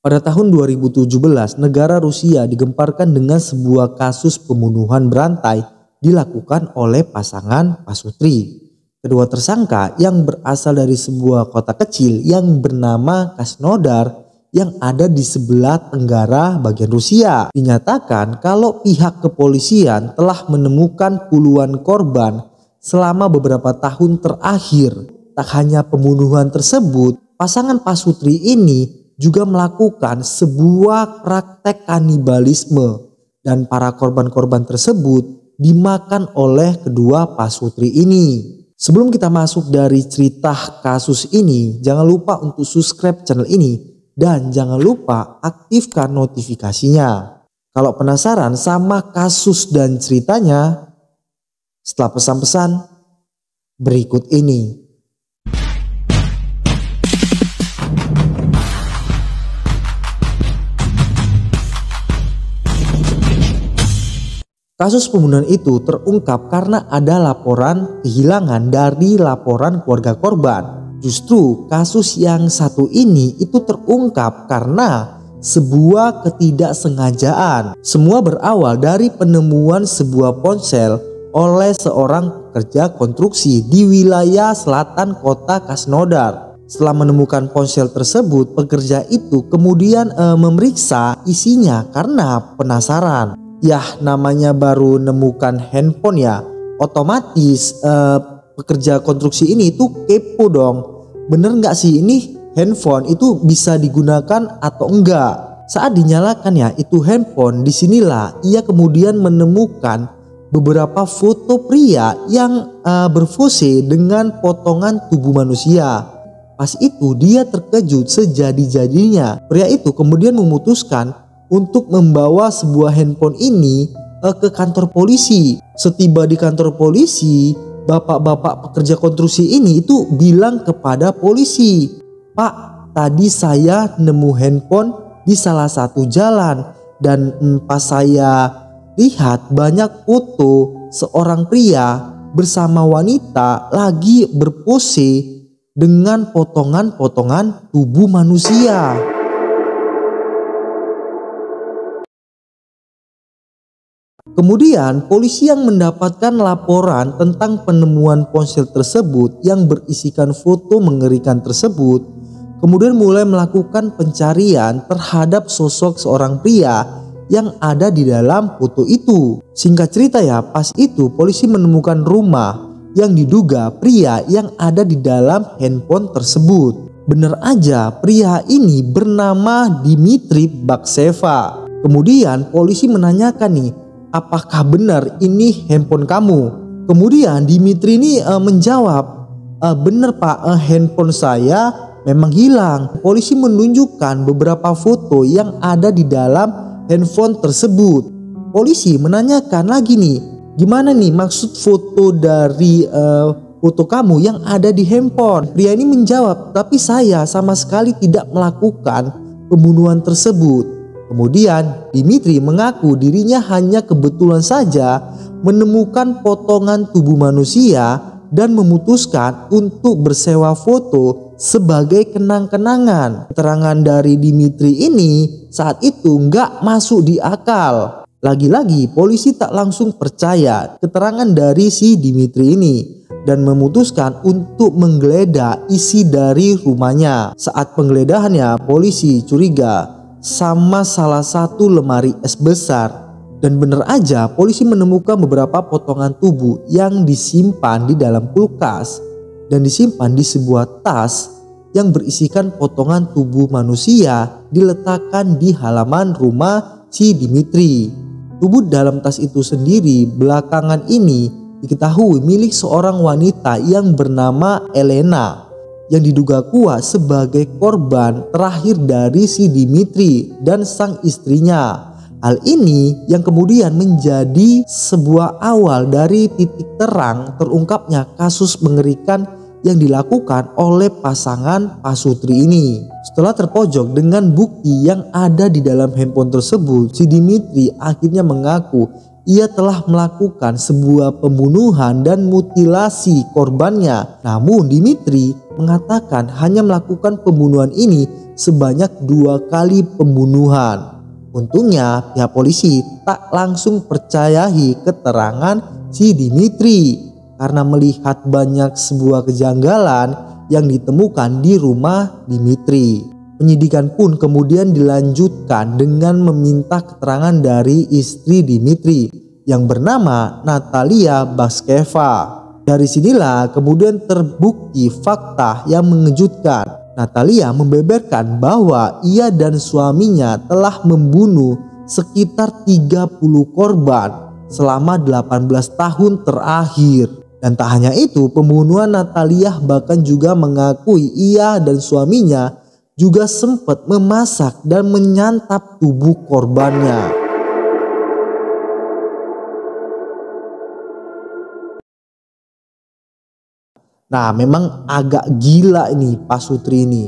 Pada tahun 2017, negara Rusia digemparkan dengan sebuah kasus pembunuhan berantai dilakukan oleh pasangan pasutri. Kedua tersangka yang berasal dari sebuah kota kecil yang bernama Krasnodar yang ada di sebelah tenggara bagian Rusia. Dinyatakan kalau pihak kepolisian telah menemukan puluhan korban selama beberapa tahun terakhir. Tak hanya pembunuhan tersebut, pasangan pasutri ini juga melakukan sebuah praktek kanibalisme dan para korban-korban tersebut dimakan oleh kedua pasutri ini. Sebelum kita masuk dari cerita kasus ini, jangan lupa untuk subscribe channel ini dan jangan lupa aktifkan notifikasinya. Kalau penasaran sama kasus dan ceritanya, setelah pesan-pesan berikut ini. Kasus pembunuhan itu terungkap karena ada laporan kehilangan dari laporan keluarga korban. Justru kasus yang satu ini itu terungkap karena sebuah ketidaksengajaan. Semua berawal dari penemuan sebuah ponsel oleh seorang pekerja konstruksi di wilayah selatan kota Krasnodar. Setelah menemukan ponsel tersebut, pekerja itu kemudian memeriksa isinya karena penasaran. Yah, namanya baru nemukan handphone ya, otomatis pekerja konstruksi ini tuh kepo dong. Bener nggak sih ini handphone itu bisa digunakan atau enggak? Saat dinyalakan ya itu handphone, disinilah ia kemudian menemukan beberapa foto pria yang berpose dengan potongan tubuh manusia. Pas itu dia terkejut sejadi-jadinya. Pria itu kemudian memutuskan untuk membawa sebuah handphone ini ke kantor polisi. Setiba di kantor polisi, bapak-bapak pekerja konstruksi ini itu bilang kepada polisi, "Pak, tadi saya nemu handphone di salah satu jalan dan pas saya lihat banyak foto seorang pria bersama wanita lagi berpose dengan potongan-potongan tubuh manusia." Kemudian polisi yang mendapatkan laporan tentang penemuan ponsel tersebut yang berisikan foto mengerikan tersebut, kemudian mulai melakukan pencarian terhadap sosok seorang pria yang ada di dalam foto itu. Singkat cerita ya, pas itu polisi menemukan rumah yang diduga pria yang ada di dalam handphone tersebut. Bener aja, pria ini bernama Dmitry Bakseva. Kemudian polisi menanyakan nih, "Apakah benar ini handphone kamu?" Kemudian Dimitri ini menjawab, "Benar Pak, handphone saya memang hilang." Polisi menunjukkan beberapa foto yang ada di dalam handphone tersebut. Polisi menanyakan lagi nih, "Gimana nih maksud foto dari foto kamu yang ada di handphone?" Pria ini menjawab, "Tapi saya sama sekali tidak melakukan pembunuhan tersebut." Kemudian Dmitry mengaku dirinya hanya kebetulan saja menemukan potongan tubuh manusia dan memutuskan untuk bersewa foto sebagai kenang-kenangan. Keterangan dari Dmitry ini saat itu nggak masuk di akal. Lagi-lagi polisi tak langsung percaya keterangan dari si Dmitry ini dan memutuskan untuk menggeledah isi dari rumahnya. Saat penggeledahannya polisi curiga sama salah satu lemari es besar, dan bener aja polisi menemukan beberapa potongan tubuh yang disimpan di dalam kulkas dan disimpan di sebuah tas yang berisikan potongan tubuh manusia diletakkan di halaman rumah si Dmitry. Tubuh dalam tas itu sendiri belakangan ini diketahui milik seorang wanita yang bernama Elena, yang diduga kuat sebagai korban terakhir dari si Dmitry dan sang istrinya. Hal ini yang kemudian menjadi sebuah awal dari titik terang terungkapnya kasus mengerikan yang dilakukan oleh pasangan pasutri ini. Setelah terpojok dengan bukti yang ada di dalam handphone tersebut, si Dmitry akhirnya mengaku ia telah melakukan sebuah pembunuhan dan mutilasi korbannya. Namun Dimitri mengatakan hanya melakukan pembunuhan ini sebanyak 2 kali pembunuhan. Untungnya pihak polisi tak langsung percayai keterangan si Dimitri karena melihat banyak sebuah kejanggalan yang ditemukan di rumah Dimitri. Penyidikan pun kemudian dilanjutkan dengan meminta keterangan dari istri Dimitri yang bernama Natalia Baskeva. Dari sinilah kemudian terbukti fakta yang mengejutkan. Natalia membeberkan bahwa ia dan suaminya telah membunuh sekitar 30 korban selama 18 tahun terakhir. Dan tak hanya itu, pembunuhan Natalia bahkan juga mengakui ia dan suaminya juga sempat memasak dan menyantap tubuh korbannya. Nah, memang agak gila ini Pak Sutri ini.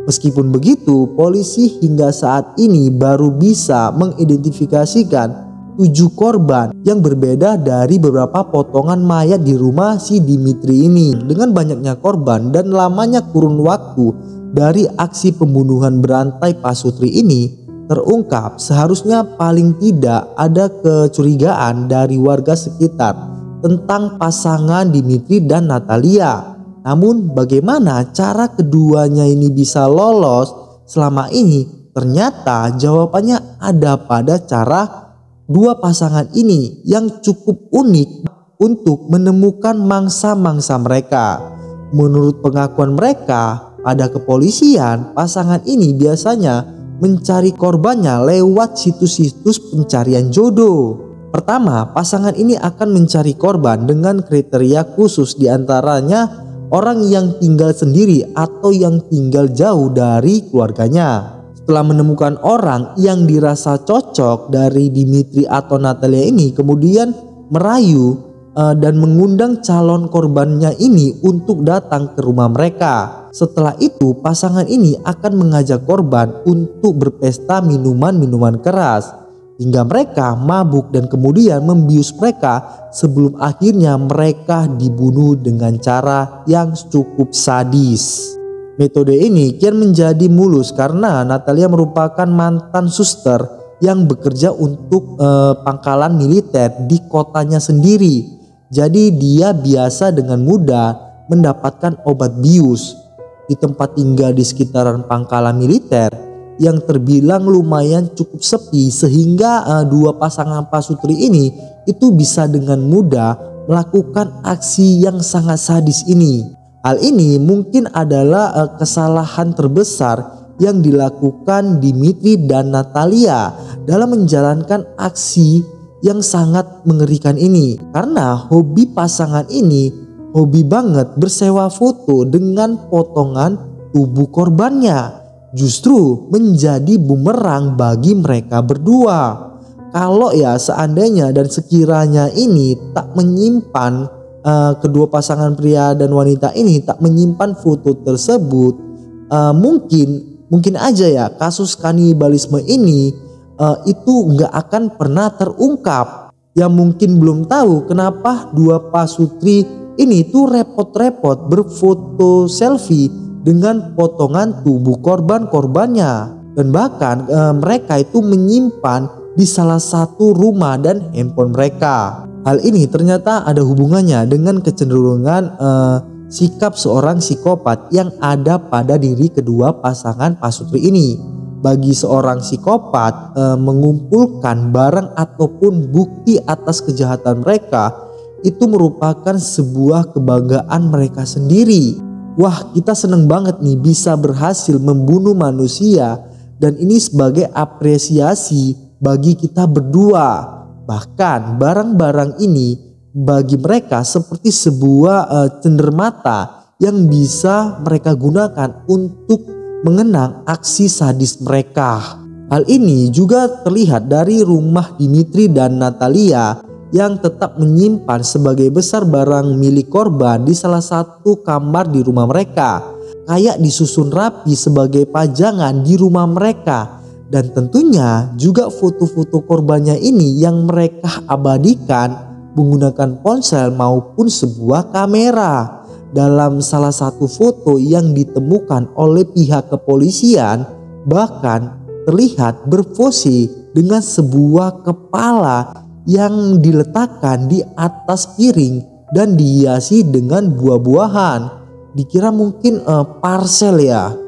Meskipun begitu, polisi hingga saat ini baru bisa mengidentifikasikan 7 korban yang berbeda dari beberapa potongan mayat di rumah si Dimitri ini. Dengan banyaknya korban dan lamanya kurun waktu dari aksi pembunuhan berantai Pak Sutri ini terungkap, seharusnya paling tidak ada kecurigaan dari warga sekitar tentang pasangan Dimitri dan Natalia. Namun bagaimana cara keduanya ini bisa lolos selama ini? Ternyata jawabannya ada pada cara 2 pasangan ini yang cukup unik untuk menemukan mangsa-mangsa mereka. Menurut pengakuan mereka pada kepolisian, pasangan ini biasanya mencari korbannya lewat situs-situs pencarian jodoh. Pertama, pasangan ini akan mencari korban dengan kriteria khusus, diantaranya orang yang tinggal sendiri atau yang tinggal jauh dari keluarganya. Setelah menemukan orang yang dirasa cocok dari Dimitri atau Natalia ini, kemudian merayu dan mengundang calon korbannya ini untuk datang ke rumah mereka. Setelah itu pasangan ini akan mengajak korban untuk berpesta minuman-minuman keras hingga mereka mabuk dan kemudian membius mereka sebelum akhirnya mereka dibunuh dengan cara yang cukup sadis. Metode ini kian menjadi mulus karena Natalia merupakan mantan suster yang bekerja untuk pangkalan militer di kotanya sendiri. Jadi dia biasa dengan mudah mendapatkan obat bius di tempat tinggal di sekitaran pangkalan militer yang terbilang lumayan cukup sepi, sehingga 2 pasangan Pak Sutri ini itu bisa dengan mudah melakukan aksi yang sangat sadis ini. Hal ini mungkin adalah kesalahan terbesar yang dilakukan Dimitri dan Natalia dalam menjalankan aksi yang sangat mengerikan ini, karena hobi pasangan ini hobi banget bersewa foto dengan potongan tubuh korbannya, justru menjadi bumerang bagi mereka berdua. Kalau ya seandainya dan sekiranya ini tak menyimpan, kedua pasangan pria dan wanita ini tak menyimpan foto tersebut, mungkin aja ya kasus kanibalisme ini itu nggak akan pernah terungkap. Yang mungkin belum tahu kenapa 2 Pak Sutri ini tuh repot-repot berfoto selfie dengan potongan tubuh korban-korbannya, dan bahkan mereka itu menyimpan di salah satu rumah dan handphone mereka. Hal ini ternyata ada hubungannya dengan kecenderungan sikap seorang psikopat yang ada pada diri kedua pasangan Pak Sutri ini. Bagi seorang psikopat, mengumpulkan barang ataupun bukti atas kejahatan mereka itu merupakan sebuah kebanggaan mereka sendiri. Wah, kita seneng banget nih bisa berhasil membunuh manusia, dan ini sebagai apresiasi bagi kita berdua. Bahkan barang-barang ini bagi mereka seperti sebuah cenderamata yang bisa mereka gunakan untuk mengenang aksi sadis mereka. Hal ini juga terlihat dari rumah Dimitri dan Natalia yang tetap menyimpan sebagai besar barang milik korban di salah satu kamar di rumah mereka, kayak disusun rapi sebagai pajangan di rumah mereka. Dan tentunya juga foto-foto korbannya ini yang mereka abadikan menggunakan ponsel maupun sebuah kamera. Dalam salah satu foto yang ditemukan oleh pihak kepolisian, bahkan terlihat berpose dengan sebuah kepala yang diletakkan di atas piring dan dihiasi dengan buah-buahan. Dikira mungkin parcel ya.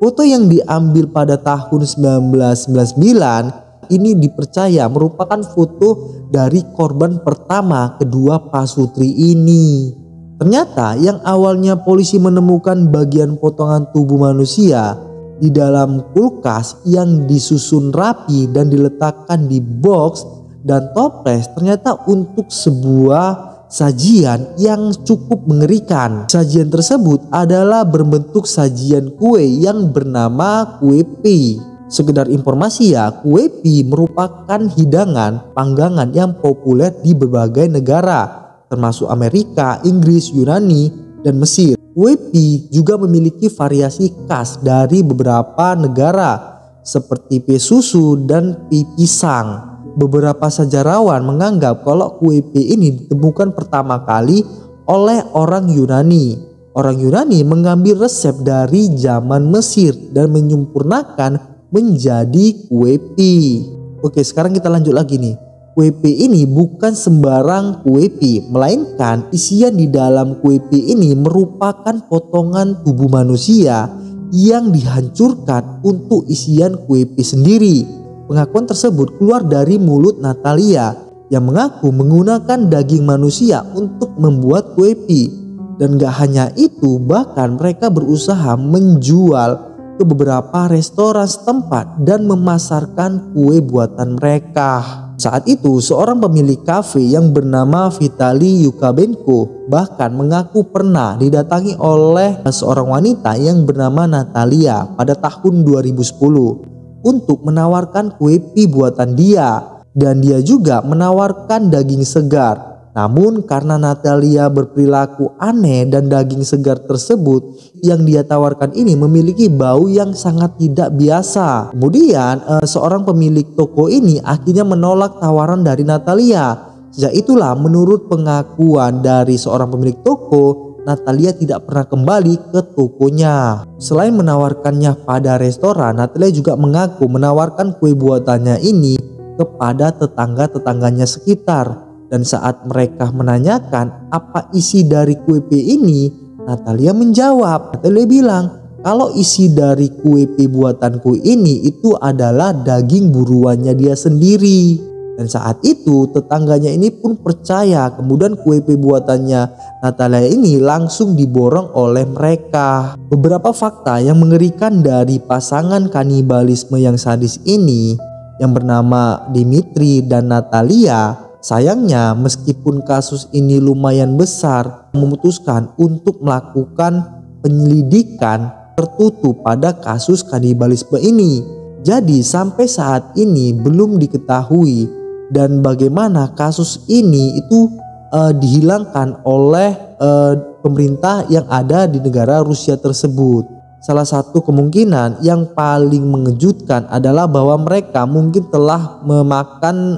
Foto yang diambil pada tahun 1999 ini dipercaya merupakan foto dari korban pertama kedua pasutri ini. Ternyata yang awalnya polisi menemukan bagian potongan tubuh manusia di dalam kulkas yang disusun rapi dan diletakkan di box dan toples ternyata untuk sebuah sajian yang cukup mengerikan. Sajian tersebut adalah berbentuk sajian kue yang bernama kue pie. Sekedar informasi ya, kue pie merupakan hidangan panggangan yang populer di berbagai negara, termasuk Amerika, Inggris, Yunani, dan Mesir. Kue pie juga memiliki variasi khas dari beberapa negara seperti pie susu dan pie pisang. Beberapa sejarawan menganggap kalau kue pie ini ditemukan pertama kali oleh orang Yunani. Orang Yunani mengambil resep dari zaman Mesir dan menyempurnakan menjadi kue pie. Oke, sekarang kita lanjut lagi nih. Kue pie ini bukan sembarang kue pie, melainkan isian di dalam kue pie ini merupakan potongan tubuh manusia yang dihancurkan untuk isian kue pie sendiri. Pengakuan tersebut keluar dari mulut Natalia yang mengaku menggunakan daging manusia untuk membuat kue pie. Dan gak hanya itu, bahkan mereka berusaha menjual ke beberapa restoran setempat dan memasarkan kue buatan mereka. Saat itu seorang pemilik kafe yang bernama Vitali Yukabenko bahkan mengaku pernah didatangi oleh seorang wanita yang bernama Natalia pada tahun 2010 untuk menawarkan kue pie buatan dia, dan dia juga menawarkan daging segar. Namun karena Natalia berperilaku aneh dan daging segar tersebut yang dia tawarkan ini memiliki bau yang sangat tidak biasa. Kemudian seorang pemilik toko ini akhirnya menolak tawaran dari Natalia. Sejak itulah menurut pengakuan dari seorang pemilik toko, Natalia tidak pernah kembali ke tokonya. Selain menawarkannya pada restoran, Natalia juga mengaku menawarkan kue buatannya ini kepada tetangga-tetangganya sekitar. Dan saat mereka menanyakan apa isi dari kue pie ini, Natalia menjawab. Natalia bilang kalau isi dari kue pie buatanku ini itu adalah daging buruannya dia sendiri. Dan saat itu tetangganya ini pun percaya. Kemudian kue pie buatannya Natalia ini langsung diborong oleh mereka. Beberapa fakta yang mengerikan dari pasangan kanibalisme yang sadis ini yang bernama Dimitri dan Natalia. Sayangnya meskipun kasus ini lumayan besar, memutuskan untuk melakukan penyelidikan tertutup pada kasus kanibalisme ini. Jadi sampai saat ini belum diketahui dan bagaimana kasus ini itu dihilangkan oleh pemerintah yang ada di negara Rusia tersebut. Salah satu kemungkinan yang paling mengejutkan adalah bahwa mereka mungkin telah memakan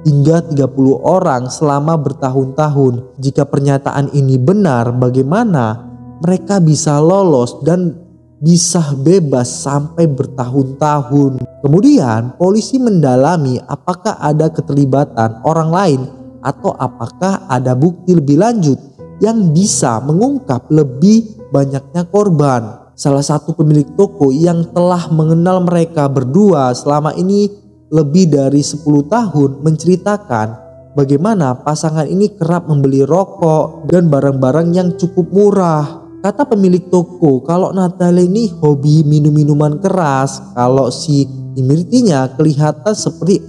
hingga 30 orang selama bertahun-tahun. Jika pernyataan ini benar, bagaimana mereka bisa lolos dan bisa bebas sampai bertahun-tahun? Kemudian polisi mendalami apakah ada keterlibatan orang lain atau apakah ada bukti lebih lanjut yang bisa mengungkap lebih banyaknya korban. Salah satu pemilik toko yang telah mengenal mereka berdua selama ini lebih dari 10 tahun menceritakan bagaimana pasangan ini kerap membeli rokok dan barang-barang yang cukup murah. Kata pemilik toko kalau Natalia ini hobi minum-minuman keras, kalau si Dimitrinya kelihatan seperti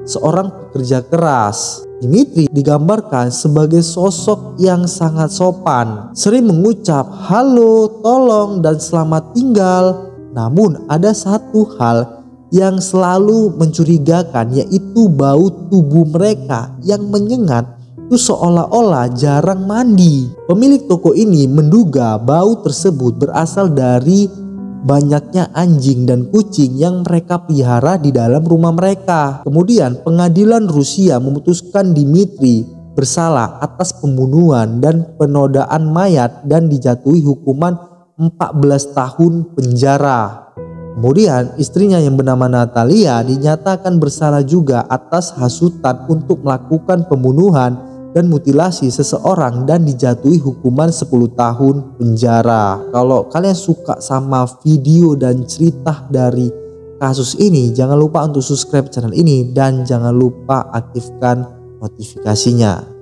seorang pekerja keras. Dimitri digambarkan sebagai sosok yang sangat sopan, sering mengucap halo, tolong, dan selamat tinggal. Namun ada satu hal yang selalu mencurigakan, yaitu bau tubuh mereka yang menyengat itu seolah-olah jarang mandi. Pemilik toko ini menduga bau tersebut berasal dari banyaknya anjing dan kucing yang mereka pelihara di dalam rumah mereka. Kemudian pengadilan Rusia memutuskan Dmitri bersalah atas pembunuhan dan penodaan mayat dan dijatuhi hukuman 14 tahun penjara. Kemudian istrinya yang bernama Natalia dinyatakan bersalah juga atas hasutan untuk melakukan pembunuhan dan mutilasi seseorang dan dijatuhi hukuman 10 tahun penjara. Kalau kalian suka sama video dan cerita dari kasus ini, jangan lupa untuk subscribe channel ini dan jangan lupa aktifkan notifikasinya.